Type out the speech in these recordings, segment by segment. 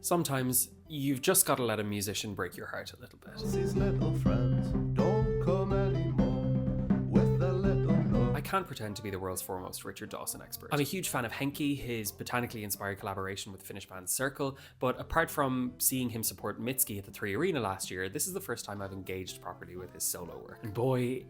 Sometimes you've just got to let a musician break your heart a little bit. These little friends don't come anymore with their little note. I can't pretend to be the world's foremost Richard Dawson expert. I'm a huge fan of Henki, his botanically inspired collaboration with the Finnish band Circle, but apart from seeing him support Mitski at the 3 Arena last year, this is the first time I've engaged properly with his solo work. And boy,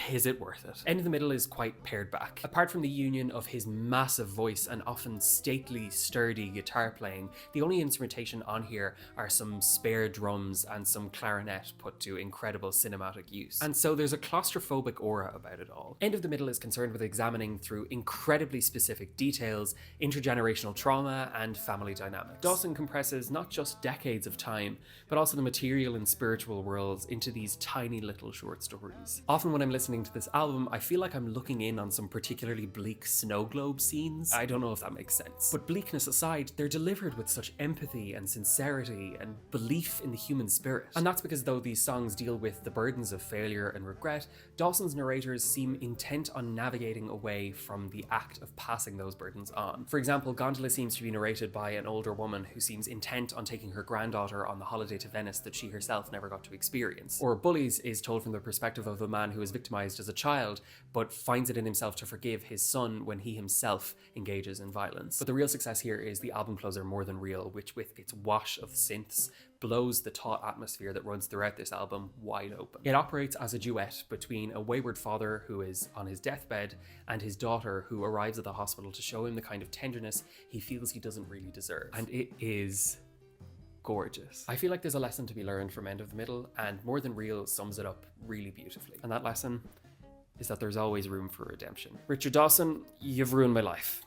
is it worth it. End of the Middle is quite pared back. Apart from the union of his massive voice and often stately, sturdy guitar playing, the only instrumentation on here are some spare drums and some clarinet put to incredible cinematic use. And so there's a claustrophobic aura about it all. End of the Middle is concerned with examining through incredibly specific details, intergenerational trauma and family dynamics. Dawson compresses not just decades of time, but also the material and spiritual worlds into these tiny little short stories. Often when I'm listening to this album, I feel like I'm looking in on some particularly bleak snow globe scenes. I don't know if that makes sense. But bleakness aside, they're delivered with such empathy and sincerity and belief in the human spirit. And that's because though these songs deal with the burdens of failure and regret, Dawson's narrators seem intent on navigating away from the act of passing those burdens on. For example, Gondola seems to be narrated by an older woman who seems intent on taking her granddaughter on the holiday to Venice that she herself never got to experience. Or Bullies is told from the perspective of a man who is victimized as a child, but finds it in himself to forgive his son when he himself engages in violence. But the real success here is the album closer More Than Real, which with its wash of synths blows the taut atmosphere that runs throughout this album wide open. It operates as a duet between a wayward father who is on his deathbed and his daughter who arrives at the hospital to show him the kind of tenderness he feels he doesn't really deserve. And it is gorgeous. I feel like there's a lesson to be learned from End of the Middle, and More Than Real sums it up really beautifully. And that lesson is that there's always room for redemption. Richard Dawson, you've ruined my life.